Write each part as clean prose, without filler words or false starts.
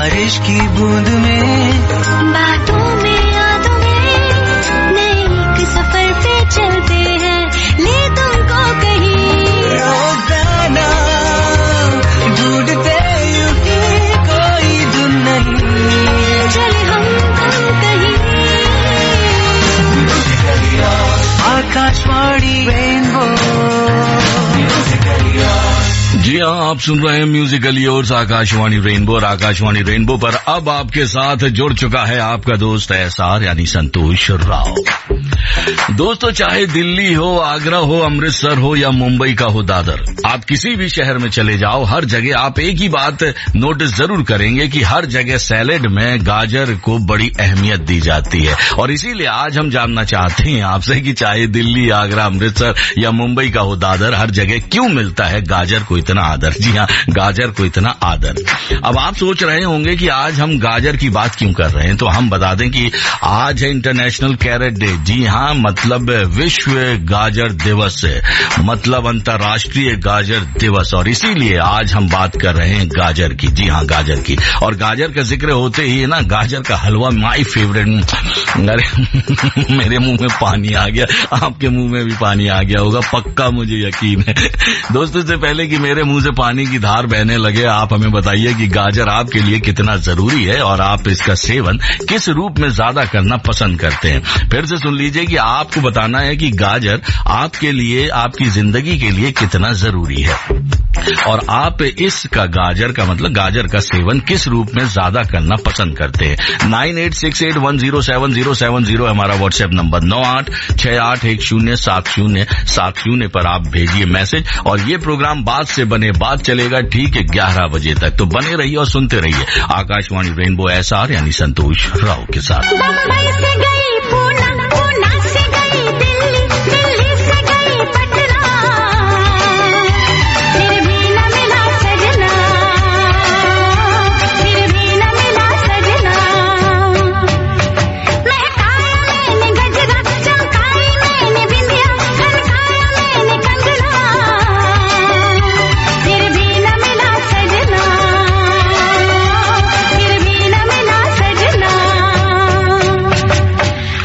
बारिश की बूंद में, बातों में यादों में, नए एक सफर पे चलते हैं, ले तुमको कहीं। रोजाना ढूंढते यूं ही कोई धुन नहीं, चले हम कहीं। आकाशवाणी रेनबो। जी हाँ, आप सुन रहे हैं म्यूजिकली और आकाशवाणी रेनबो। और आकाशवाणी रेनबो पर अब आपके साथ जुड़ चुका है आपका दोस्त एसआर यानी संतोष राव। दोस्तों, चाहे दिल्ली हो, आगरा हो, अमृतसर हो या मुंबई का हो दादर, आप किसी भी शहर में चले जाओ, हर जगह आप एक ही बात नोटिस जरूर करेंगे कि हर जगह सैलेड में गाजर को बड़ी अहमियत दी जाती है। और इसीलिए आज हम जानना चाहते हैं आपसे कि चाहे दिल्ली, आगरा, अमृतसर या मुंबई का हो दादर, हर जगह क्यों मिलता है गाजर को इतना आदर। जी हाँ, गाजर को इतना आदर। अब आप सोच रहे होंगे कि आज हम गाजर की बात क्यों कर रहे हैं, तो हम बता दें कि आज है इंटरनेशनल कैरेट डे। जी हाँ, मतलब विश्व गाजर दिवस है, मतलब अंतर्राष्ट्रीय गाजर दिवस। और इसीलिए आज हम बात कर रहे हैं गाजर की। जी हाँ, गाजर की। और गाजर का जिक्र होते ही ना, गाजर का हलवा माय फेवरेट। अरे मेरे मुंह में पानी आ गया, आपके मुंह में भी पानी आ गया होगा, पक्का मुझे यकीन है। दोस्तों, इससे पहले कि मेरे मुंह से पानी की धार बहने लगे, आप हमें बताइए कि गाजर आपके लिए कितना जरूरी है और आप इसका सेवन किस रूप में ज्यादा करना पसंद करते हैं। फिर से सुन लीजिए कि आपको बताना है कि गाजर आपके लिए, आपकी जिंदगी के लिए कितना जरूरी है और आप इसका गाजर का मतलब गाजर का सेवन किस रूप में ज्यादा करना पसंद करते हैं। 9868107070 हमारा व्हाट्सएप नंबर, 9868107070 पर आप भेजिए मैसेज। और ये प्रोग्राम बाद से बने बाद चलेगा, ठीक है, 11 बजे तक। तो बने रहिए और सुनते रहिए आकाशवाणी रेनबो एसआर यानी संतोश राव के साथ। मुंबई से गई पूना, पूना से गई दिल्ली, दिल्ली से गई पटना, फिर भी न मिला सजना, फिर भी न मिला सजना। महकाया मैंने गजरा, चमकाई मैंने बिंदिया, खनकाया मैंने कंगना, फिर भी न मिला सजना, फिर भी न मिला सजना।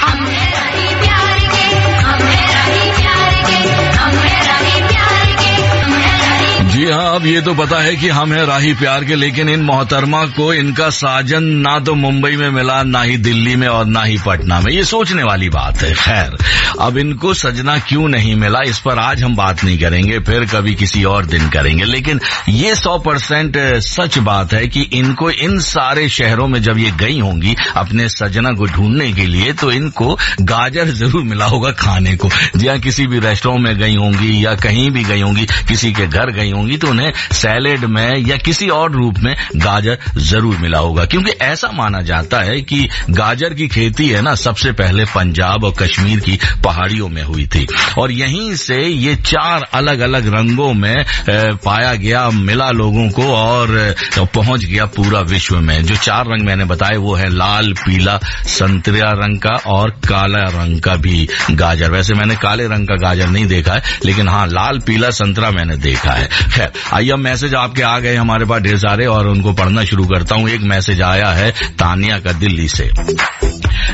हमें रही प्यार के, हमें रही प्यार के, हमें रही प्यार के, हमें रही। जी हाँ, अब ये तो पता है कि हम है राही प्यार के, लेकिन इन मोहतरमा को इनका साजन ना तो मुंबई में मिला, ना ही दिल्ली में और ना ही पटना में। ये सोचने वाली बात है। खैर, अब इनको सजना क्यों नहीं मिला, इस पर आज हम बात नहीं करेंगे, फिर कभी किसी और दिन करेंगे। लेकिन ये 100% सच बात है कि इनको इन सारे शहरों में जब ये गई होंगी अपने सजना को ढूंढने के लिए, तो इनको गाजर जरूर मिला होगा खाने को। जहाँ किसी भी रेस्टोरेंट में गई होंगी या कहीं भी गई होंगी, किसी के घर गई होंगी, तो उन्हें सैलेड में या किसी और रूप में गाजर जरूर मिला होगा। क्योंकि ऐसा माना जाता है कि गाजर की खेती है ना, सबसे पहले पंजाब और कश्मीर की पहाड़ियों में हुई थी और यहीं से ये 4 अलग अलग रंगों में पाया गया, मिला लोगों को और पहुंच गया पूरा विश्व में। जो 4 रंग मैंने बताए वो है लाल, पीला, संतरा रंग का और काला रंग का भी गाजर। वैसे मैंने काले रंग का गाजर नहीं देखा है, लेकिन हाँ, लाल, पीला, संतरा मैंने देखा है। खैर, आइए, अब मैसेज आपके आ गए हमारे पास ढेर सारे और उनको पढ़ना शुरू करता हूँ। एक मैसेज आया है तानिया का दिल्ली से।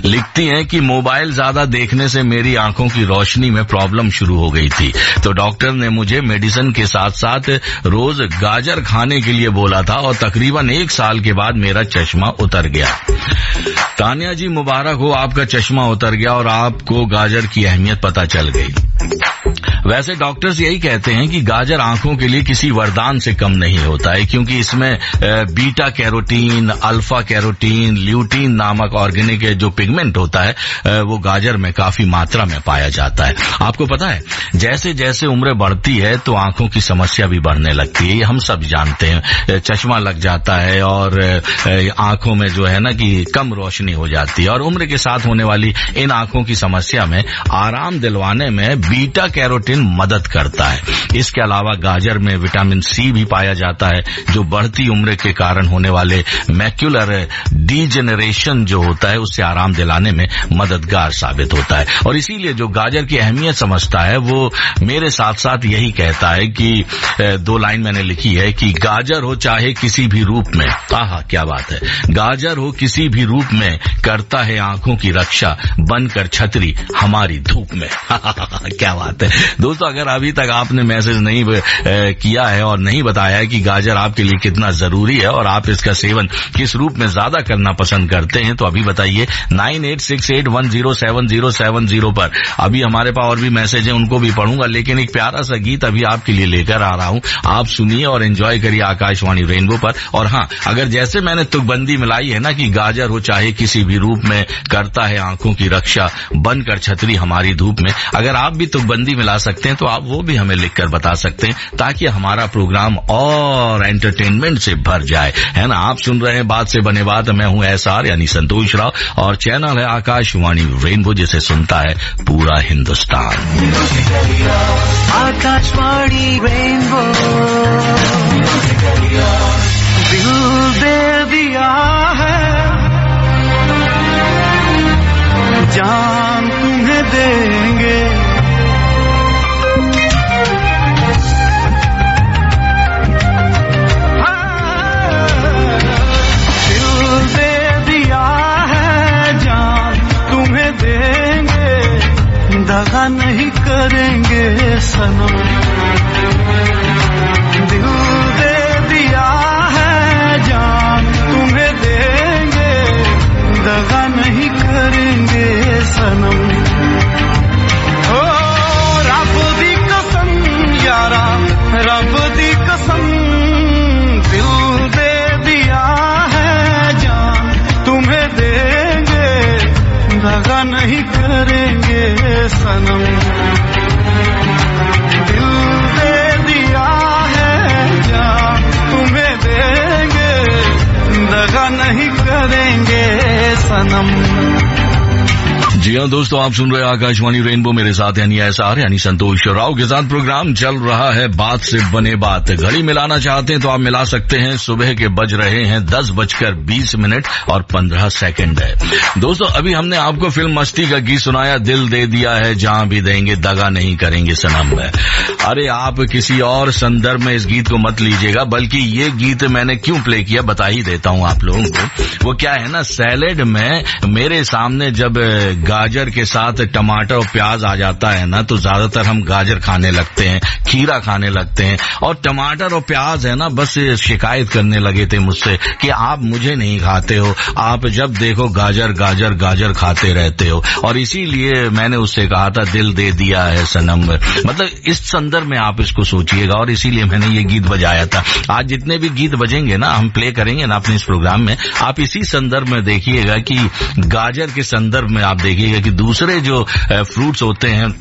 लिखती हैं कि मोबाइल ज्यादा देखने से मेरी आंखों की रोशनी में प्रॉब्लम शुरू हो गई थी, तो डॉक्टर ने मुझे मेडिसिन के साथ साथ रोज गाजर खाने के लिए बोला था और तकरीबन 1 साल के बाद मेरा चश्मा उतर गया। तानिया जी, मुबारक हो, आपका चश्मा उतर गया और आपको गाजर की अहमियत पता चल गई। वैसे डॉक्टर्स यही कहते हैं कि गाजर आंखों के लिए किसी वरदान से कम नहीं होता है, क्योंकि इसमें beta carotene, alpha carotene, lutein नामक ऑर्गेनिक जो पिगमेंट होता है वो गाजर में काफी मात्रा में पाया जाता है। आपको पता है, जैसे जैसे उम्र बढ़ती है तो आंखों की समस्या भी बढ़ने लगती है, ये हम सब जानते हैं। चश्मा लग जाता है और आंखों में जो है ना कि कम रोशनी हो जाती है और उम्र के साथ होने वाली इन आंखों की समस्या में आराम दिलवाने में बीटा कैरोटीन केराटिन मदद करता है। इसके अलावा गाजर में विटामिन सी भी पाया जाता है, जो बढ़ती उम्र के कारण होने वाले मैक्युलर डीजेनरेशन जो होता है उससे आराम दिलाने में मददगार साबित होता है। और इसीलिए जो गाजर की अहमियत समझता है वो मेरे साथ साथ यही कहता है कि 2 लाइन मैंने लिखी है कि गाजर हो चाहे किसी भी रूप में, आहा क्या बात है, गाजर हो किसी भी रूप में करता है आंखों की रक्षा, बनकर छतरी हमारी धूप में। क्या बात है दोस्तों, अगर अभी तक आपने मैसेज नहीं किया है और नहीं बताया है कि गाजर आपके लिए कितना जरूरी है और आप इसका सेवन किस रूप में ज्यादा करना पसंद करते हैं, तो अभी बताइए 9868107070 पर। अभी हमारे पास और भी मैसेज है, उनको भी पढ़ूंगा, लेकिन एक प्यारा सा गीत अभी आपके लिए लेकर आ रहा हूं। आप सुनिए और एंजॉय करिए आकाशवाणी रेनबो पर। और हाँ, अगर जैसे मैंने तुकबंदी मिलाई है ना कि गाजर हो चाहे किसी भी रूप में करता है आंखों की रक्षा, बनकर छतरी हमारी धूप में, अगर आप भी तुकबंदी मिला सकते हैं तो आप वो भी हमें लिखकर बता सकते हैं, ताकि हमारा प्रोग्राम और एंटरटेनमेंट से भर जाए, है ना। आप सुन रहे हैं बात से बने बात, मैं हूं एसआर यानी संतोष राव, और चैनल है आकाशवाणी रेनबो, जिसे सुनता है पूरा हिंदुस्तान। आकाशवाणी रेनबो, दिल दे दिया है, जान तुम्हें देंगे, दगा नहीं करेंगे सनम, दिल दे दिया है जान तुम्हें देंगे, दगा नहीं करेंगे सनम। ओ रब दी कसम यारा, रब दी कसम, दिल दे दिया है जान तुम्हें देंगे, दगा नहीं करेंगे सनम, दिल दे दिया है जान तुम्हें देंगे, दगा नहीं करेंगे सनम। जी हाँ दोस्तों, आप सुन रहे हैं आकाशवाणी रेनबो, मेरे साथ यानी एसआर यानी संतोष राव के साथ प्रोग्राम चल रहा है बात से बने बात। घड़ी मिलाना चाहते हैं तो आप मिला सकते हैं। सुबह के बज रहे हैं 10:20 और 15 सेकंड है। दोस्तों, अभी हमने आपको फिल्म मस्ती का गीत सुनाया, दिल दे दिया है जहां भी देंगे, दगा नहीं करेंगे सनम में। अरे आप किसी और संदर्भ में इस गीत को मत लीजिएगा, बल्कि ये गीत मैंने क्यों प्ले किया बता ही देता हूं आप लोगों को। वो क्या है ना, सैलेड में मेरे सामने जब गाजर के साथ टमाटर और प्याज आ जाता है ना, तो ज्यादातर हम गाजर खाने लगते हैं, खीरा खाने लगते हैं, और टमाटर और प्याज है ना बस शिकायत करने लगे थे मुझसे कि आप मुझे नहीं खाते हो, आप जब देखो गाजर गाजर गाजर खाते रहते हो। और इसीलिए मैंने उससे कहा था दिल दे दिया है सनम, मतलब इस संदर्भ में आप इसको सोचिएगा, और इसीलिए मैंने ये गीत बजाया था। आज जितने भी गीत बजेंगे ना, हम प्ले करेंगे ना अपने इस प्रोग्राम में, आप इसी संदर्भ में देखिएगा कि गाजर के संदर्भ में आप देखिएगा कि दूसरे जो फ्रूट्स होते हैं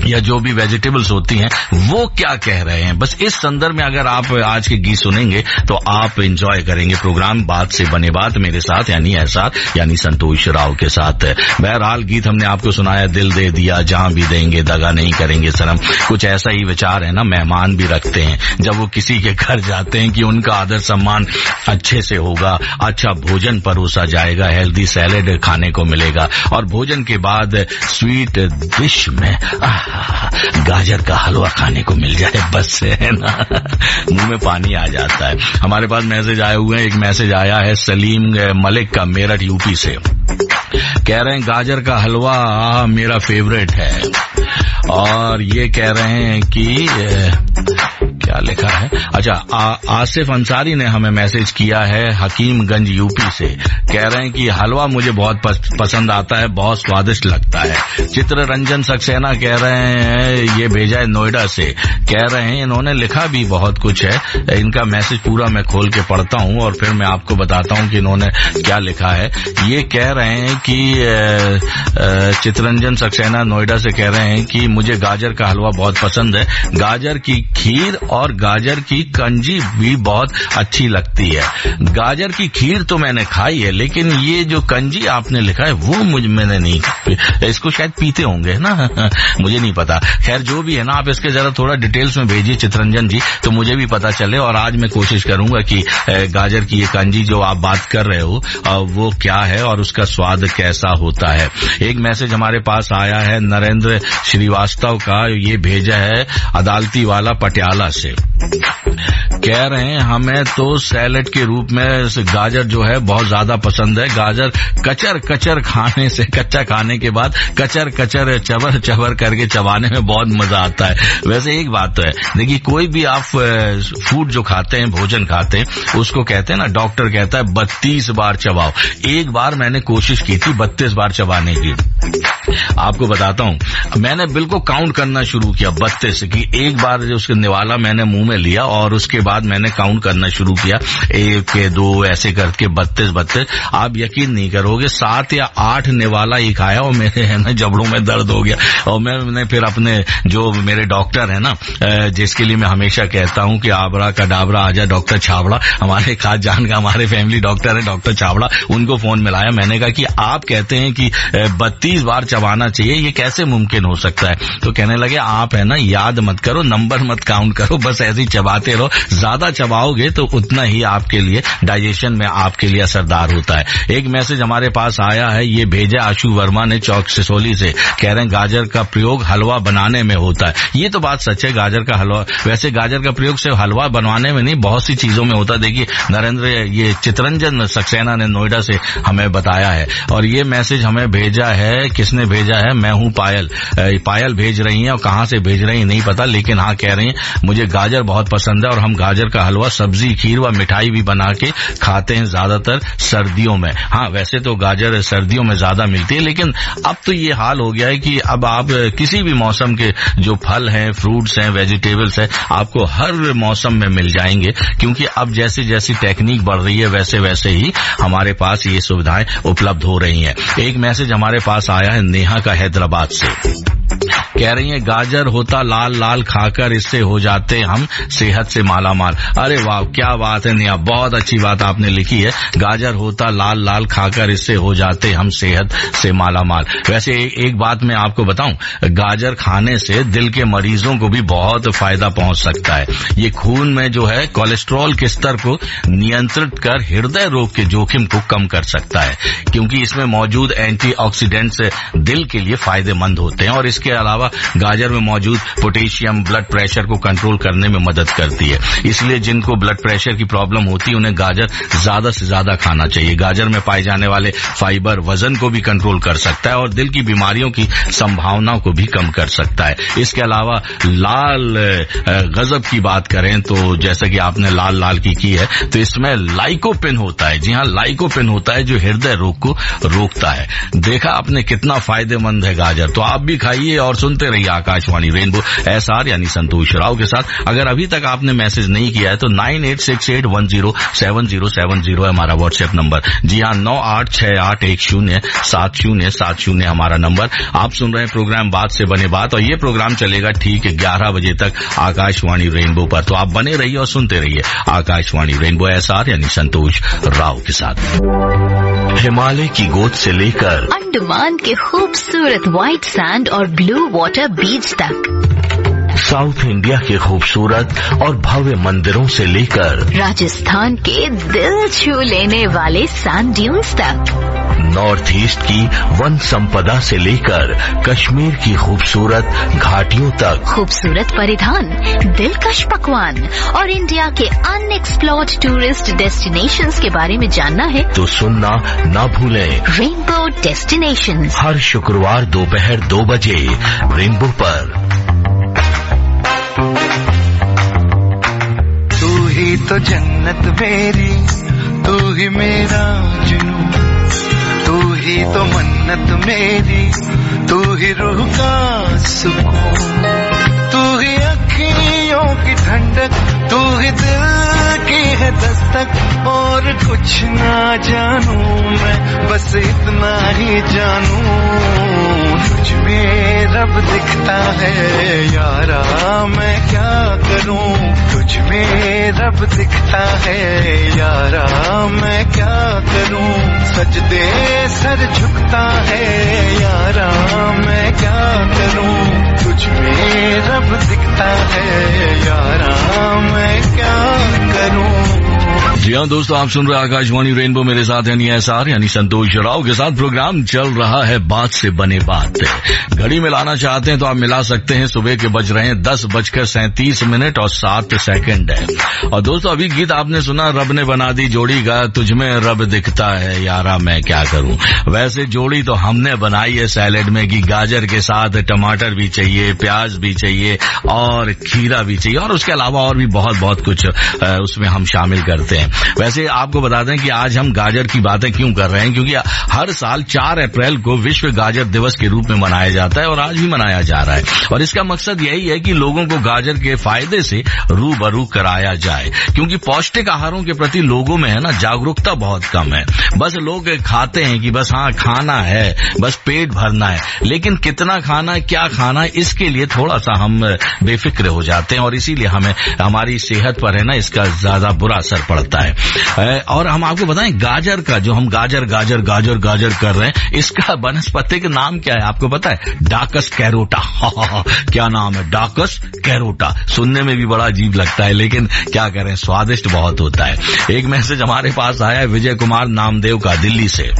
या जो भी वेजिटेबल्स होती हैं वो क्या कह रहे हैं। बस इस संदर्भ में अगर आप आज के गीत सुनेंगे तो आप एंजॉय करेंगे प्रोग्राम बात से बने बात, मेरे साथ यानी एसआर यानी संतोष राव के साथ। बहरहाल गीत हमने आपको सुनाया, दिल दे दिया जहां भी देंगे, दगा नहीं करेंगे सनम। कुछ ऐसा ही विचार है ना, मेहमान भी रखते हैं जब वो किसी के घर जाते हैं कि उनका आदर सम्मान अच्छे से होगा, अच्छा भोजन परोसा जाएगा, हेल्दी सैलेड खाने को मिलेगा, और भोजन के बाद स्वीट डिश में गाजर का हलवा खाने को मिल जाए, बस है ना मुंह में पानी आ जाता है। हमारे पास मैसेज आए हुए हैं, एक मैसेज आया है सलीम मलिक का, मेरठ यूपी से, कह रहे हैं गाजर का हलवा मेरा फेवरेट है, और ये कह रहे हैं कि क्या लिखा है, अच्छा आसिफ अंसारी ने हमें मैसेज किया है हकीमगंज यूपी से, कह रहे हैं कि हलवा मुझे बहुत पसंद आता है, बहुत स्वादिष्ट लगता है। चित्ररंजन सक्सेना कह रहे हैं, ये भेजा है नोएडा से, कह रहे हैं, इन्होंने लिखा भी बहुत कुछ है, इनका मैसेज पूरा मैं खोल के पढ़ता हूं और फिर मैं आपको बताता हूं कि इन्होंने क्या लिखा है। ये कह रहे हैं कि चित्ररंजन सक्सेना नोएडा से कह रहे हैं कि मुझे गाजर का हलवा बहुत पसंद है, गाजर की खीर और गाजर की कंजी भी बहुत अच्छी लगती है। गाजर की खीर तो मैंने खाई है, लेकिन ये जो कंजी आपने लिखा है वो मैंने नहीं, इसको शायद पीते होंगे ना मुझे नहीं पता। खैर जो भी है ना, आप इसके जरा थोड़ा डिटेल्स में भेजिए चित्रंजन जी, तो मुझे भी पता चले। और आज मैं कोशिश करूंगा कि गाजर की ये कंजी जो आप बात कर रहे हो वो क्या है और उसका स्वाद कैसा होता है। एक मैसेज हमारे पास आया है नरेंद्र श्रीवास्तव का, ये भेजा है अदालती वाला पटियाला से। कह रहे हैं हमें तो सैलेड के रूप में गाजर जो है बहुत ज्यादा पसंद है। गाजर कचर कचर खाने से, कच्चा खाने के बाद कचर कचर चबर चबर करके चबाने में बहुत मजा आता है। वैसे एक बात तो है, देखिए कोई भी आप फूड जो खाते हैं, भोजन खाते हैं, उसको कहते हैं ना, डॉक्टर कहता है 32 बार चबाओ। एक बार मैंने कोशिश की थी 32 बार चबाने की। आपको बताता हूं, मैंने बिल्कुल काउंट करना शुरू किया 32 की। एक बार जो उसके निवाला मैंने मुंह में लिया और उसके बाद मैंने काउंट करना शुरू किया, 1 2 ऐसे करके 32। आप यकीन नहीं करोगे, 7 या 8 निवाला ही खाया और मेरे है ना जबड़ों में दर्द हो गया। और मैंने फिर अपने जो मेरे डॉक्टर है ना, जिसके लिए मैं हमेशा कहता हूं कि आबरा का डाबरा आजा डॉक्टर छाबड़ा, हमारे खास जान का हमारे फैमिली डॉक्टर है डॉक्टर छाबड़ा, उनको फोन मिलाया। मैंने कहा कि आप कहते हैं कि 32 बार चबाना चाहिए, ये कैसे मुमकिन हो सकता है? तो कहने लगे आप है ना याद मत करो, नंबर मत काउंट करो, बस ऐसे ही चबाते रहो। ज्यादा चबाओगे तो उतना ही आपके लिए डाइजेशन में आपके लिए असरदार होता है। एक मैसेज हमारे पास आया है, ये भेजा आशु वर्मा ने चौक सिसोली से। कह रहे हैं गाजर का प्रयोग हलवा बनाने में होता है। ये तो बात सच है, गाजर का हलवा, वैसे गाजर का प्रयोग सिर्फ हलवा बनवाने में नहीं, बहुत सी चीजों में होता है। देखिए नरेंद्र, ये चित्रंजन सक्सेना ने नोएडा से हमें बताया है। और ये मैसेज हमें भेजा है, किसने भेजा है? मैं हूं पायल। पायल भेज रही हैं और कहां से भेज रही हैं नहीं पता, लेकिन हाँ कह रही हैं मुझे गाजर बहुत पसंद है और हम गाजर का हलवा, सब्जी, खीर व मिठाई भी बना के खाते हैं, ज्यादातर सर्दियों में। हाँ वैसे तो गाजर सर्दियों में ज्यादा मिलती है, लेकिन अब तो ये हाल हो गया है कि अब आप किसी भी मौसम के जो फल हैं, फ्रूट्स हैं, वेजिटेबल्स हैं, आपको हर मौसम में मिल जाएंगे, क्योंकि अब जैसे जैसी टेक्निक बढ़ रही है वैसे वैसे ही हमारे पास ये सुविधाएं उपलब्ध हो रही हैं। एक मैसेज हमारे पास आया है नेहा का हैदराबाद से। कह रही है गाजर होता लाल लाल खाकर इससे हो जाते हम सेहत से माला माल। अरे वाह क्या बात है नेहा, बहुत अच्छी बात आपने लिखी है। गाजर होता लाल लाल खाकर इससे हो जाते हम सेहत से माला माल। वैसे एक बात मैं आपको बताऊं, गाजर खाने से दिल के मरीजों को भी बहुत फायदा पहुंच सकता है। ये खून में जो है कोलेस्ट्रॉल के स्तर को नियंत्रित कर हृदय रोग के जोखिम को कम कर सकता है, क्योंकि इसमें मौजूद एंटीऑक्सीडेंट्स दिल के लिए फायदेमंद होते हैं। और इसके अलावा गाजर में मौजूद पोटेशियम ब्लड प्रेशर को कंट्रोल करने में मदद करती है। इसलिए जिनको ब्लड प्रेशर की प्रॉब्लम होती है उन्हें गाजर ज्यादा से ज्यादा खाना चाहिए। गाजर में पाए जाने वाले फाइबर वजन को भी कंट्रोल कर सकता है और दिल की बीमारियों की संभावनाओं को भी कम कर सकता है। इसके अलावा लाल गजब की बात करें तो जैसा कि आपने लाल लाल की है, तो इसमें लाइकोपिन होता है। जी हाँ, लाइकोपिन होता है जो हृदय रोग को रोकता है। देखा आपने कितना फायदेमंद है गाजर। तो आप भी खाइए और सुनते रहिए आकाशवाणी रेनबो SR यानी संतोष राव के साथ। अगर अभी तक आपने मैसेज नहीं किया है तो 9868107070 है हमारा व्हाट्सएप नंबर। जी हाँ, 9868107070 हमारा नंबर। आप सुन रहे हैं प्रोग्राम बात से बने बात और ये प्रोग्राम चलेगा ठीक 11 बजे तक आकाशवाणी रेनबो पर। तो आप बने रहिए और सुनते रहिए आकाशवाणी रेनबो SR यानी संतोष राव के साथ। हिमालय की गोद से लेकर अंडमान के खूबसूरत व्हाइट सैंड और ब्लू वाटर बीच तक, साउथ इंडिया के खूबसूरत और भव्य मंदिरों से लेकर राजस्थान के दिल छू लेने वाले सैंड ड्यून्स तक, नॉर्थ ईस्ट की वन संपदा से लेकर कश्मीर की खूबसूरत घाटियों तक, खूबसूरत परिधान, दिलकश पकवान और इंडिया के अनएक्सप्लोर्ड टूरिस्ट डेस्टिनेशंस के बारे में जानना है तो सुनना ना भूलें रेनबो डेस्टिनेशंस, हर शुक्रवार दोपहर 2 बजे रेनबो पर। तू ही तो जन्नत मेरी, तू ही मेरा जुनून, तू ही तो मन्नत मेरी, तू ही रूह का सुकून, तू ही अखियों की ठंडक, तू ही दिल की है दस्तक और कुछ ना जानू मैं, बस इतना ही जानू तुझ में रब दिखता है यारा, मैं क्या करूं तुझ में रब दिखता है यारा, मैं क्या करूं सजदे सर झुकता है यारा, मैं क्या करूं तुझ में रब दिखता है यारा, मैं क्या करूं। जी हाँ दोस्तों, आप सुन रहे आकाशवाणी रेनबो, मेरे साथ यानी एसआर यानी संतोष राव के साथ प्रोग्राम चल रहा है बात से बने बात। घड़ी मिलाना चाहते हैं तो आप मिला सकते हैं। सुबह के बज रहे हैं 10:37 और 7 सेकंड है। और दोस्तों अभी गीत आपने सुना, रब ने बना दी जोड़ी का तुझ में रब दिखता है यारा, मैं क्या करूं। वैसे जोड़ी तो हमने बनाई है सैलेड में कि गाजर के साथ टमाटर भी चाहिए, प्याज भी चाहिए और खीरा भी चाहिए, और उसके अलावा और भी बहुत कुछ उसमें हम शामिल करते हैं। वैसे आपको बता दें कि आज हम गाजर की बातें क्यों कर रहे हैं, क्योंकि हर साल 4 अप्रैल को विश्व गाजर दिवस के रूप में मनाया जाता है और आज भी मनाया जा रहा है। और इसका मकसद यही है कि लोगों को गाजर के फायदे से रूबरू कराया जाए, क्योंकि पौष्टिक आहारों के प्रति लोगों में है ना जागरूकता बहुत कम है। बस लोग खाते हैं कि बस हाँ खाना है, बस पेट भरना है, लेकिन कितना खाना है, क्या खाना है, इसके लिए थोड़ा सा हम बेफिक्र हो जाते हैं और इसीलिए हमें हमारी सेहत पर है ना इसका ज्यादा बुरा असर पड़ता है। और हम आपको बताएं गाजर का जो हम गाजर कर रहे हैं, इसका वनस्पतिक नाम क्या है आपको पता है? डाकस कैरोटा। क्या नाम है? डाकस कैरोटा। सुनने में भी बड़ा अजीब लगता है, लेकिन क्या करें, स्वादिष्ट बहुत होता है। एक मैसेज हमारे पास आया है विजय कुमार नामदेव का दिल्ली से।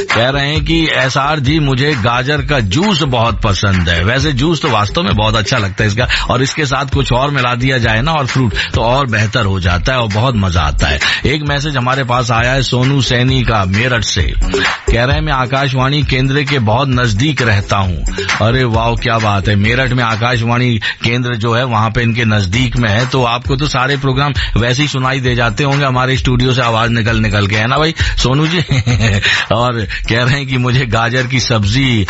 कह रहे हैं कि एसआर जी मुझे गाजर का जूस बहुत पसंद है। वैसे जूस तो वास्तव में बहुत अच्छा लगता है इसका, और इसके साथ कुछ और मिला दिया जाए ना और फ्रूट तो और बेहतर हो जाता है और बहुत मजा आता है। एक मैसेज हमारे पास आया है सोनू सैनी का मेरठ से। कह रहे हैं मैं आकाशवाणी केंद्र के बहुत नजदीक रहता हूँ। अरे वाह क्या बात है, मेरठ में आकाशवाणी केंद्र जो है वहाँ पे इनके नजदीक में है, तो आपको तो सारे प्रोग्राम वैसे ही सुनाई दे जाते होंगे हमारे स्टूडियो से आवाज निकल के, है ना भाई सोनू जी। और कह रहे हैं कि मुझे गाजर की सब्जी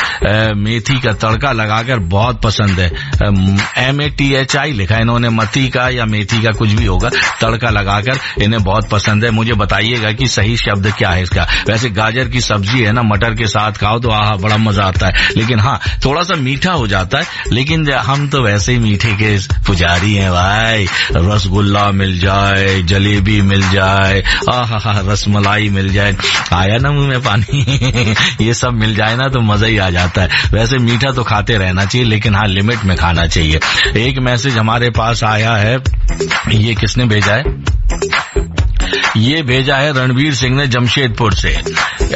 मेथी का तड़का लगाकर बहुत पसंद है। MATHI लिखा है इन्होंने, मथी का या मेथी का कुछ भी होगा, तड़का लगाकर इन्हें बहुत पसंद है। मुझे बताइएगा कि सही शब्द क्या है इसका। वैसे गाजर की सब्जी है ना मटर के साथ खाओ तो आहा बड़ा मजा आता है, लेकिन हाँ थोड़ा सा मीठा हो जाता है, लेकिन हम तो वैसे ही मीठे के पुजारी हैं भाई। रसगुल्ला मिल जाए, जलेबी मिल जाए, आहा रसमलाई मिल जाए, आया ना मुंह में पानी। ये सब मिल जाए ना तो मजा ही आ जाता है। वैसे मीठा तो खाते रहना चाहिए, लेकिन हाँ लिमिट में खाना चाहिए। एक मैसेज हमारे पास आया है, ये किसने भेजा है? ये भेजा है रणवीर सिंह ने जमशेदपुर से,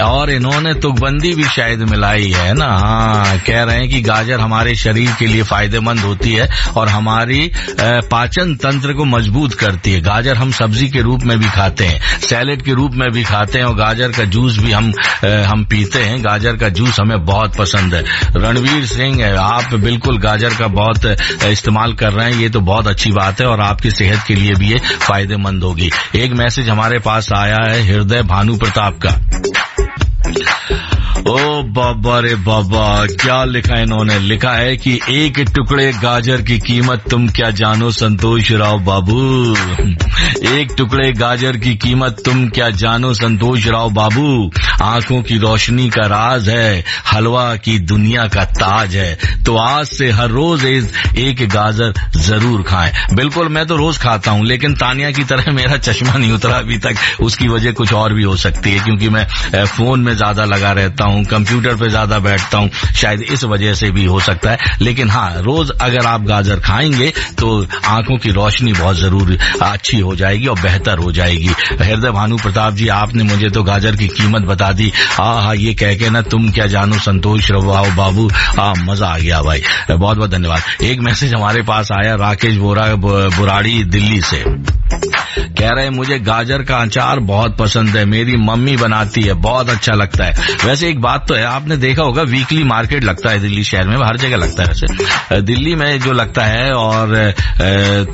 और इन्होंने तुकबंदी भी शायद मिलाई है ना। हाँ कह रहे हैं कि गाजर हमारे शरीर के लिए फायदेमंद होती है और हमारी पाचन तंत्र को मजबूत करती है। गाजर हम सब्जी के रूप में भी खाते हैं, सैलेड के रूप में भी खाते हैं, और गाजर का जूस भी हम पीते हैं। गाजर का जूस हमें बहुत पसंद है। रणवीर सिंह आप बिल्कुल गाजर का बहुत इस्तेमाल कर रहे हैं, ये तो बहुत अच्छी बात है और आपकी सेहत के लिए भी ये फायदेमंद होगी। एक मैसेज हमारे पास आया है हृदय भानु प्रताप का। ओ बाबा रे बाबा, क्या लिखा है इन्होंने? लिखा है कि एक टुकड़े गाजर की कीमत तुम क्या जानो संतोष राव बाबू। एक टुकड़े गाजर की कीमत तुम क्या जानो संतोष राव बाबू। आंखों की रोशनी का राज है, हलवा की दुनिया का ताज है, तो आज से हर रोज एक गाजर जरूर खाएं। बिल्कुल मैं तो रोज खाता हूं, लेकिन तानिया की तरह मेरा चश्मा नहीं उतरा अभी तक। उसकी वजह कुछ और भी हो सकती है, क्योंकि मैं फोन में ज्यादा लगा रहता हूं, कंप्यूटर पे ज्यादा बैठता हूं, शायद इस वजह से भी हो सकता है। लेकिन हाँ रोज अगर आप गाजर खाएंगे तो आंखों की रोशनी बहुत जरूर अच्छी हो जाएगी और बेहतर हो जाएगी। हृदय भानु प्रताप जी आपने मुझे तो गाजर की कीमत बता दी। हाँ ये कह के ना तुम क्या जानो संतोष राव बाबू, मजा आ गया भाई, बहुत बहुत धन्यवाद। एक मैसेज हमारे पास आया राकेश बुराड़ी दिल्ली से। कह रहे हैं मुझे गाजर का अचार बहुत पसंद है, मेरी मम्मी बनाती है, बहुत अच्छा लगता है। वैसे एक बात तो है, आपने देखा होगा वीकली मार्केट लगता है दिल्ली शहर में, हर जगह लगता है। वैसे दिल्ली में जो लगता है, और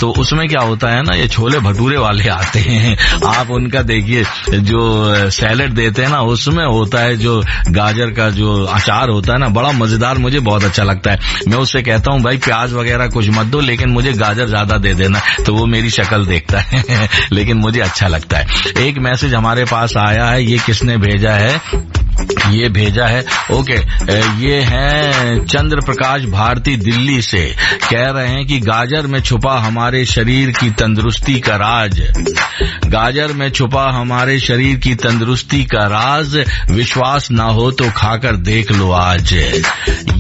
तो उसमें क्या होता है ना, ये छोले भटूरे वाले आते हैं, आप उनका देखिए जो सैलेड देते हैं ना, उसमें होता है जो गाजर का जो अचार होता है ना, बड़ा मजेदार, मुझे बहुत अच्छा लगता है। मैं उससे कहता हूँ भाई प्याज वगैरह कुछ मत दो, लेकिन मुझे गाजर ज्यादा दे देना, तो वो मेरी शक्ल देखता है। लेकिन मुझे अच्छा लगता है। एक मैसेज हमारे पास आया है, ये किसने भेजा है? ये भेजा है ओके, ये है चंद्र प्रकाश भारती दिल्ली से। कह रहे हैं कि गाजर में छुपा हमारे शरीर की तंदुरुस्ती का राज, गाजर में छुपा हमारे शरीर की तंदुरुस्ती का राज, विश्वास ना हो तो खाकर देख लो आज।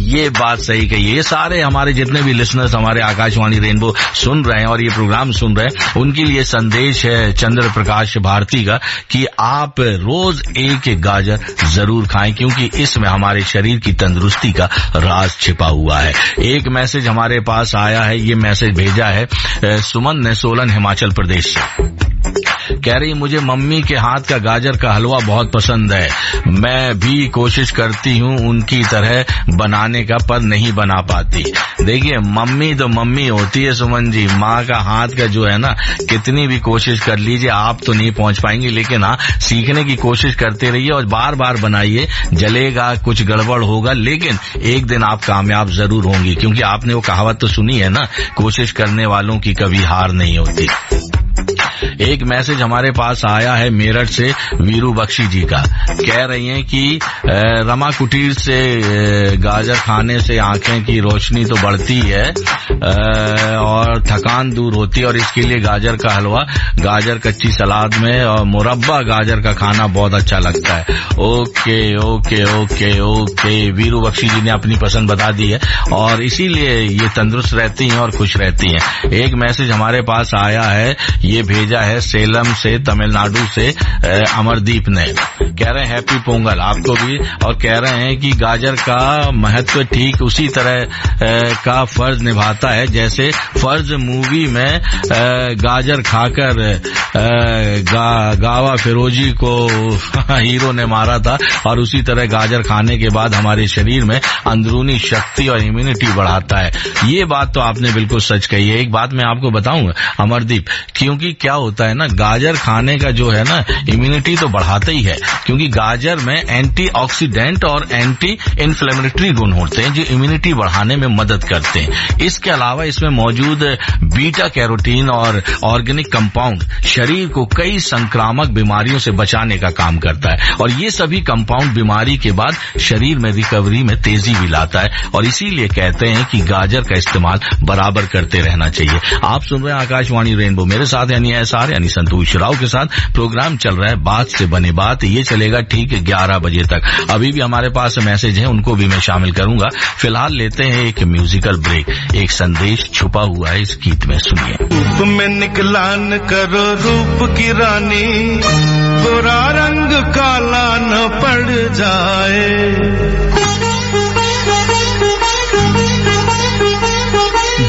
ये बात सही कही। ये सारे हमारे जितने भी लिसनर्स हमारे आकाशवाणी रेनबो सुन रहे हैं और ये प्रोग्राम सुन रहे हैं, उनके लिए संदेश है चंद्र प्रकाश भारती का कि आप रोज एक एक गाजर जरूर खाएं, क्योंकि इसमें हमारे शरीर की तंदुरुस्ती का राज छिपा हुआ है। एक मैसेज हमारे पास आया है, ये मैसेज भेजा है सुमन ने सोलन हिमाचल प्रदेश से। कह रही मुझे मम्मी के हाथ का गाजर का हलवा बहुत पसंद है, मैं भी कोशिश करती हूँ उनकी तरह बनाने का, पर नहीं बना पाती। देखिए मम्मी तो मम्मी होती है सुमन जी, माँ का हाथ का जो है ना, कितनी भी कोशिश कर लीजिए आप तो नहीं पहुँच पाएंगे, लेकिन हाँ सीखने की कोशिश करते रहिए और बार बार बनाइए। जलेगा, कुछ गड़बड़ होगा, लेकिन एक दिन आप कामयाब जरूर होंगी, क्योंकि आपने वो कहावत तो सुनी है ना, कोशिश करने वालों की कभी हार नहीं होती। एक मैसेज हमारे पास आया है मेरठ से वीरू बख्शी जी का। कह रही हैं कि रमा कुटीर से गाजर खाने से आंखें की रोशनी तो बढ़ती है और थकान दूर होती है, और इसके लिए गाजर का हलवा, गाजर कच्ची सलाद में और मुरब्बा गाजर का खाना बहुत अच्छा लगता है। Okay okay okay okay, Veeru Bakshi ji ने अपनी पसंद बता दी है और इसीलिए ये तंदुरुस्त रहती हैं और खुश रहती हैं। एक मैसेज हमारे पास आया है, ये भेजा है सेलम से, तमिलनाडु से अमरदीप ने। कह रहे हैं हैप्पी पोंगल आपको भी, और कह रहे हैं कि गाजर का महत्व ठीक उसी तरह का फर्ज निभाता है जैसे फर्ज मूवी में गाजर खाकर गावा फिरोजी को हीरो ने मारा था, और उसी तरह गाजर खाने के बाद हमारे शरीर में अंदरूनी शक्ति और इम्यूनिटी बढ़ाता है। ये बात तो आपने बिल्कुल सच कही है। एक बात मैं आपको बताऊं अमरदीप, क्योंकि क्या होता है ना, गाजर खाने का जो है ना इम्यूनिटी तो बढ़ाता ही है, क्योंकि गाजर में एंटीऑक्सीडेंट और एंटी इन्फ्लेमेटरी गुण होते हैं जो इम्यूनिटी बढ़ाने में मदद करते हैं। इसके अलावा इसमें मौजूद बीटा कैरोटीन और ऑर्गेनिक कंपाउंड शरीर को कई संक्रामक बीमारियों से बचाने का काम करता है, और ये सभी कंपाउंड बीमारी के बाद शरीर में रिकवरी में तेजी भी लाता है, और इसीलिए कहते हैं कि गाजर का इस्तेमाल बराबर करते रहना चाहिए। आप सुन रहे हैं आकाशवाणी रेनबो, मेरे साथ यानी एसआर यानी संतोष राव के साथ प्रोग्राम चल रहा है बात से बने बात। ये चलेगा ठीक 11 बजे तक। अभी भी हमारे पास मैसेज है, उनको भी मैं शामिल करूंगा। फिलहाल लेते हैं एक म्यूजिकल ब्रेक। एक संदेश छुपा हुआ है इस गीत में, सुनिए। रूप में निकला न करो रूप की रानी, गोरा रंग काला न पड़ जाए।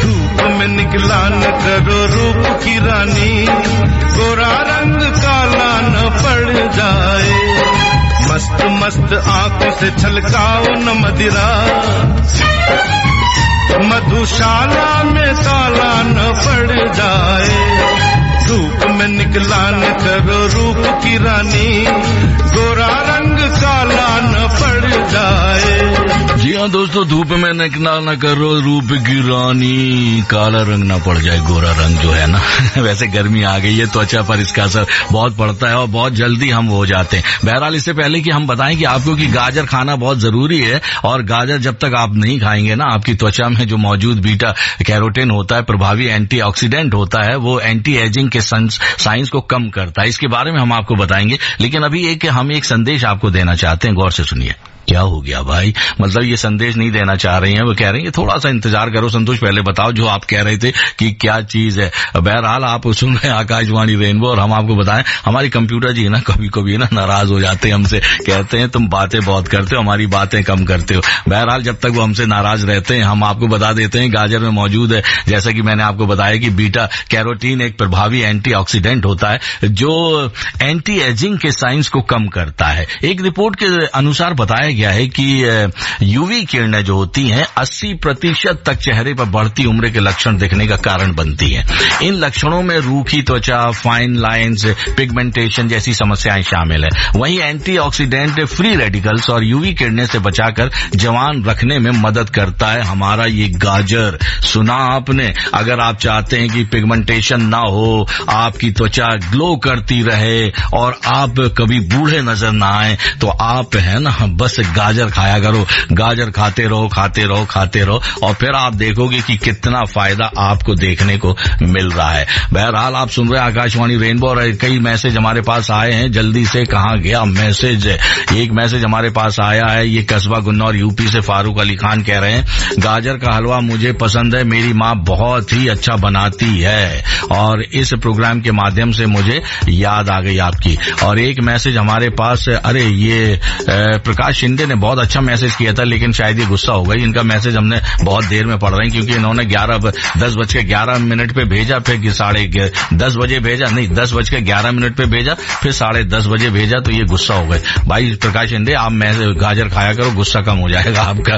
धूप में निकला न करो रूप की रानी, गोरा रंग काला न पड़ जाए। मस्त मस्त आंखों से छलकाओ न मदिरा, मधुशाला में ताला न पड़ जाए। धूप में निकला न करो रूप की रानी, गोरा रंग काला न पड़ जाए। जी हाँ दोस्तों, धूप में निकला न करो रूप की रानी, काला रंग ना पड़ जाए, गोरा रंग जो है ना वैसे गर्मी आ गई है, त्वचा पर इसका असर बहुत पड़ता है और बहुत जल्दी हम हो जाते हैं। बहरहाल इससे पहले कि हम बताएं कि आपको कि गाजर खाना बहुत जरूरी है, और गाजर जब तक आप नहीं खाएंगे ना, आपकी त्वचा में जो मौजूद बीटा कैरोटीन होता है, प्रभावी एंटीऑक्सीडेंट होता है, वो एंटी एजिंग के साइंस को कम करता है। इसके बारे में हम आपको बताएंगे, लेकिन अभी हम एक संदेश आपको देना चाहते हैं, गौर से सुनिए। क्या हो गया भाई, मतलब ये संदेश नहीं देना चाह रही हैं, वो कह रही हैं थोड़ा सा इंतजार करो। संतोष पहले बताओ जो आप कह रहे थे कि क्या चीज है। बहरहाल आप सुन रहे हैं आकाशवाणी रेनबो, और हम आपको बताएं हमारी कंप्यूटर जी ना कभी कभी ना नाराज हो जाते हैं हमसे, कहते हैं तुम बातें बहुत करते हो, हमारी बातें कम करते हो। बहरहाल जब तक वो हमसे नाराज रहते हैं, हम आपको बता देते हैं गाजर में मौजूद है, जैसा कि मैंने आपको बताया कि बीटा कैरोटीन एक प्रभावी एंटीऑक्सीडेंट होता है जो एंटी एजिंग के साइंस को कम करता है। एक रिपोर्ट के अनुसार बताया गया है कि यूवी किरणें जो होती हैं 80% तक चेहरे पर बढ़ती उम्र के लक्षण दिखने का कारण बनती हैं। इन लक्षणों में रूखी त्वचा, फाइन लाइंस, पिगमेंटेशन जैसी समस्याएं शामिल है। वहीं एंटीऑक्सीडेंट, फ्री रेडिकल्स और यूवी किरणें से बचाकर जवान रखने में मदद करता है हमारा ये गाजर। सुना आपने? अगर आप चाहते हैं कि पिगमेंटेशन ना हो, आपकी त्वचा ग्लो करती रहे और आप कभी बूढ़े नजर ना आए, तो आप है ना बस गाजर खाया करो। गाजर खाते रहो, खाते रहो, खाते रहो, और फिर आप देखोगे कि कितना फायदा आपको देखने को मिल रहा है। बहरहाल आप सुन रहे हैं आकाशवाणी रेनबो और कई मैसेज हमारे पास आए हैं। जल्दी से कहाँ गया मैसेज? एक मैसेज हमारे पास आया है, ये कस्बा गुन्नौर यूपी से फारूक अली खान कह रहे हैं, गाजर का हलवा मुझे पसंद है, मेरी माँ बहुत ही अच्छा बनाती है और इस प्रोग्राम के माध्यम से मुझे याद आ गई आपकी। और एक मैसेज हमारे पास, अरे ये प्रकाश शिंदे ने बहुत अच्छा मैसेज किया था, लेकिन शायद ये गुस्सा हो गई। इनका मैसेज हमने बहुत देर में पढ़ रहे हैं क्योंकि इन्होंने 10:11 पे फिर 10:30 बजे भेजा, नहीं 10:11 पे भेजा, फिर 10:30 बजे भेजा, तो ये गुस्सा हो गए। भाई प्रकाश शिंदे, आप गाजर खाया करो, गुस्सा कम हो जाएगा आपका।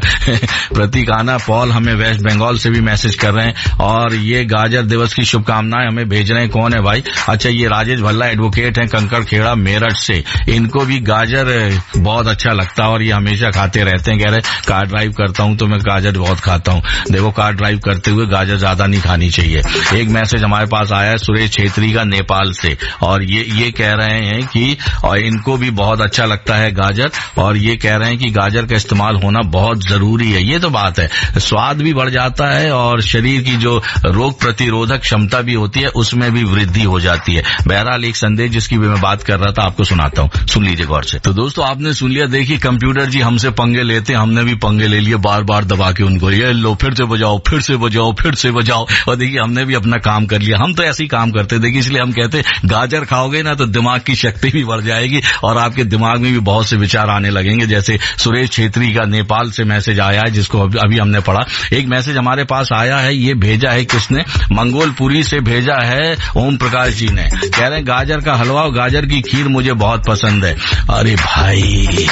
प्रतीक आना पॉल हमें वेस्ट बंगाल से भी मैसेज कर रहे हैं और ये गाजर दिवस की शुभकामनाएं हमें भेज रहे हैं। कौन है भाई? अच्छा, ये राजेश भल्ला एडवोकेट हैं, कंकड़ खेड़ा मेरठ से। इनको भी गाजर बहुत अच्छा लगता है और ये हमेशा खाते रहते हैं। कह रहे कार ड्राइव करता हूं तो मैं गाजर बहुत खाता हूं। देखो, कार ड्राइव करते हुए गाजर ज्यादा नहीं खानी चाहिए। एक मैसेज हमारे पास आया है सुरेश छेत्री का नेपाल से और ये कह रहे हैं कि और इनको भी बहुत अच्छा लगता है गाजर और ये कह रहे हैं कि गाजर का इस्तेमाल होना बहुत जरूरी है। ये तो बात है, स्वाद भी बढ़ जाता है और शरीर की जो रोग प्रतिरोधक क्षमता भी होती है उसमें भी वृद्धि हो जाती है। बहरहाल एक संदेश जिसकी भी मैं बात कर रहा था आपको सुनाता हूँ, सुन लीजिए गौर से। तो दोस्तों आपने सुन लिया, देखिए कंप्यूटर जी हमसे पंगे लेते हैं, हमने भी पंगे ले लिए बार बार दबा के उनको, ये लो फिर से बजाओ, फिर से बजाओ, फिर से बजाओ, और देखिए हमने भी अपना काम कर लिया। हम तो ऐसे ही काम करते, देखिए इसलिए हम कहते हैं गाजर खाओगे ना तो दिमाग की शक्ति भी बढ़ जाएगी और आपके दिमाग में भी बहुत से विचार आने लगेंगे। जैसे सुरेश छेत्री का नेपाल से मैसेज आया है जिसको अभी हमने पढ़ा। एक मैसेज हमारे पास आया है, ये भेजा है किसने? मंगोलपुरी से भेजा है ओम प्रकाश जी ने। कह रहे हैं गाजर का हलवा और गाजर की खीर मुझे बहुत पसंद है। अरे भाई,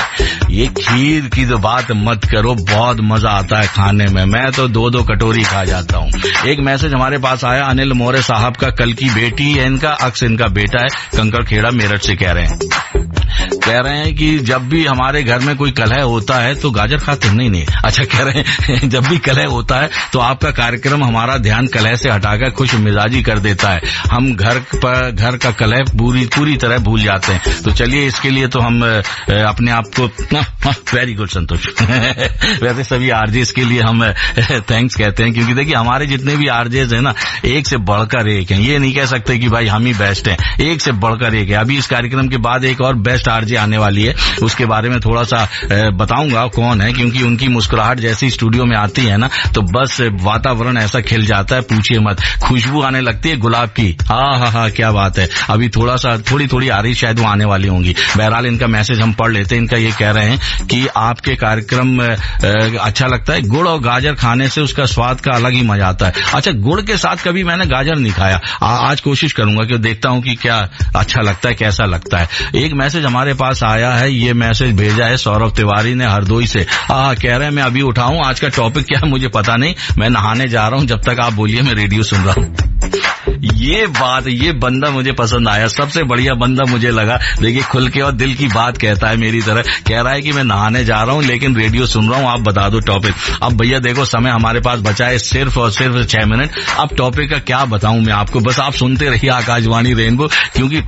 ये खीर की तो बात मत करो, बहुत मजा आता है खाने में, मैं तो 2-2 कटोरी खा जाता हूँ। एक मैसेज हमारे पास आया अनिल मोरे साहब का, कल की बेटी है इनका, अक्स इनका बेटा है, कंकड़ खेड़ा मेरठ से। कह रहे हैं कि जब भी हमारे घर में कोई कलह होता है तो गाजर खाते नहीं। अच्छा, कह रहे हैं जब भी कलह होता है तो आपका कार्यक्रम हमारा ध्यान कलह से हटाकर खुश मिजाजी कर देता है। हम घर का कलह पूरी तरह भूल जाते हैं। तो चलिए, इसके लिए तो हम अपने आप को वेरी गुड संतोष वैसे सभी आरजेस के लिए हम थैंक्स कहते हैं क्योंकि देखिए हमारे जितने भी आरजेस हैं ना, एक से बढ़कर एक हैं। ये नहीं कह सकते कि भाई हम ही बेस्ट हैं, एक से बढ़कर एक है। अभी इस कार्यक्रम के बाद एक और बेस्ट आरजे आने वाली है, उसके बारे में थोड़ा सा बताऊंगा कौन है, क्योंकि उनकी मुस्कुराहट जैसी स्टूडियो में आती है ना तो बस वातावरण ऐसा खिल जाता है, पूछिए मत। खुशबू आने लगती है गुलाब की, हाँ क्या बात है। अभी थोड़ी आ रही, शायद वो आने वाली होंगी। बहरहाल इनका मैसेज हम पढ़ लेते हैं। इनका ये कह रहे हैं कि आपके कार्यक्रम अच्छा लगता है, गुड़ और गाजर खाने से उसका स्वाद का अलग ही मजा आता है। अच्छा, गुड़ के साथ कभी मैंने गाजर नहीं खाया, आज कोशिश करूंगा कि देखता हूं कि क्या अच्छा लगता है, कैसा लगता है। एक मैसेज हमारे पास आया है, ये मैसेज भेजा है सौरभ तिवारी ने हरदोई से। कह रहे हैं मैं अभी उठाऊं, आज का टॉपिक क्या है मुझे पता नहीं, मैं नहाने जा रहा हूं, जब तक आप बोलिए मैं रेडियो सुन रहा हूं। ये बंदा मुझे पसंद आया, सबसे बढ़िया बंदा मुझे लगा। देखिए खुल के और दिल की बात कहता है मेरी तरह। कह रहा है कि मैं नहाने जा रहा हूं लेकिन रेडियो सुन रहा हूं, आप बता दो टॉपिक। अब भैया देखो, समय हमारे पास बचा है सिर्फ और सिर्फ 6 मिनट। अब टॉपिक का क्या बताऊं मैं आपको, बस आप सुनते रहिए आकाशवाणी रेनबो, क्योंकि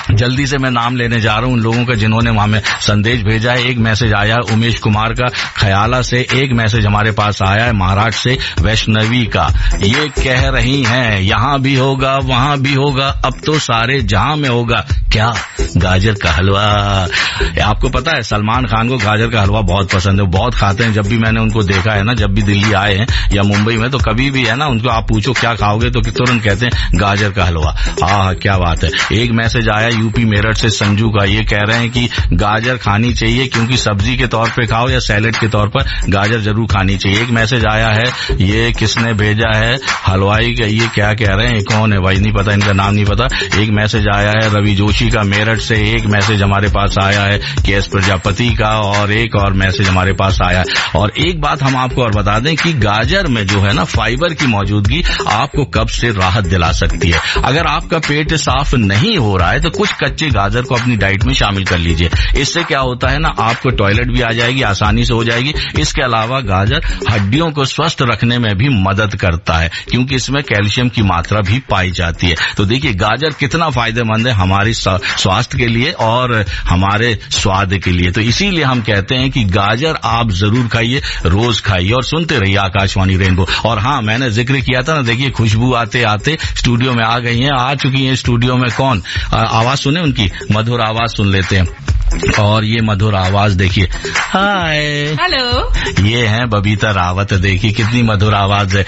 जल्दी से मैं नाम लेने जा रहा हूं उन लोगों का जिन्होंने हमें संदेश भेजा है। एक मैसेज आया उमेश कुमार का खयाला से, एक मैसेज हमारे पास आया है महाराष्ट्र से वैष्णवी का। ये कह रही हैं यहाँ भी होगा वहाँ भी होगा, अब तो सारे जहां में होगा, क्या गाजर का हलवा। आपको पता है सलमान खान को गाजर का हलवा बहुत पसंद है, वो बहुत खाते हैं। जब भी मैंने उनको देखा है ना, जब भी दिल्ली आए हैं या मुंबई में, तो कभी भी है ना उनको आप पूछो क्या खाओगे तो तुरंत कहते हैं गाजर का हलवा। हाँ क्या बात है। एक मैसेज आया यूपी मेरठ से संजू का, ये कह रहे हैं कि गाजर खानी चाहिए क्योंकि सब्जी के तौर पे खाओ या सैलेड के तौर पर गाजर जरूर खानी चाहिए। एक मैसेज आया है, ये किसने भेजा है, हलवाई का, ये क्या कह रहे हैं, कौन है भाई, नहीं पता, इनका नाम नहीं पता। एक मैसेज आया है रवि जोशी का मेरठ से, एक मैसेज हमारे पास आया है केएस प्रजापति का, और एक और मैसेज हमारे पास आया है। और एक बात हम आपको और बता दें कि गाजर में जो है ना फाइबर की मौजूदगी आपको कब्ज से राहत दिला सकती है। अगर आपका पेट साफ नहीं हो रहा है तो कुछ कच्चे गाजर को अपनी डाइट में शामिल कर लीजिए। इससे क्या होता है ना, आपको टॉयलेट भी आ जाएगी, आसानी से हो जाएगी। इसके अलावा गाजर हड्डियों को स्वस्थ रखने में भी मदद करता है क्योंकि इसमें कैल्शियम की मात्रा भी पाई जाती है। तो देखिए गाजर कितना फायदेमंद है हमारी स्वास्थ्य के लिए और हमारे स्वाद के लिए। तो इसीलिए हम कहते हैं कि गाजर आप जरूर खाइए, रोज खाइए और सुनते रहिए आकाशवाणी रेनबो। और हाँ, मैंने जिक्र किया था ना, देखिए खुशबू आते आते स्टूडियो में आ गई हैं, आ चुकी हैं स्टूडियो में। कौन, आवाज सुने उनकी, मधुर आवाज सुन लेते हैं। और ये मधुर आवाज देखिए, हाय, हेलो, ये है बबीता रावत। देखिए कितनी मधुर आवाज है,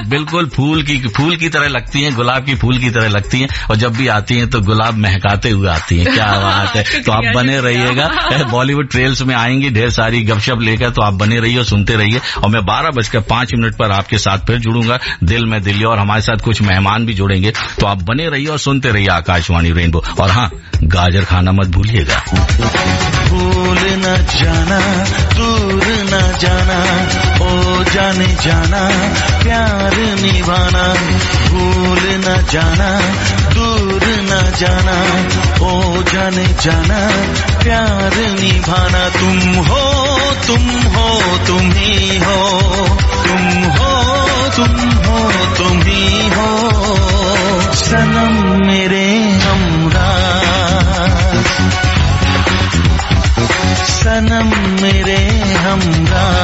बिल्कुल फूल की तरह लगती हैं, गुलाब की फूल की तरह लगती हैं, और जब भी आती हैं तो गुलाब महकाते हुए आती हैं। क्या बात है। तो आप बने रहिएगा, बॉलीवुड ट्रेल्स में आएंगी ढेर सारी गपशप लेकर, तो आप बने रहिए, सुनते रहिए। और मैं 12:05 पर आपके साथ फिर जुड़ूंगा दिल में दिल्ली, और हमारे साथ कुछ मेहमान भी जुड़ेंगे। तो आप बने रहिए और सुनते रहिए आकाशवाणी रेनबो। और हाँ, गाजर खाना मत भूलिएगा। भूल न जाना, दूर न जाना, ओ जाने जाना, प्यार निभाना। भूल न जाना, दूर न जाना, ओ जाने जाना, प्यार निभाना। तुम हो, तुम हो, तुम ही हो, तुम हो, तुम हो, तुम ही हो, सनम मेरे हमराह, सनम मेरे हमराह।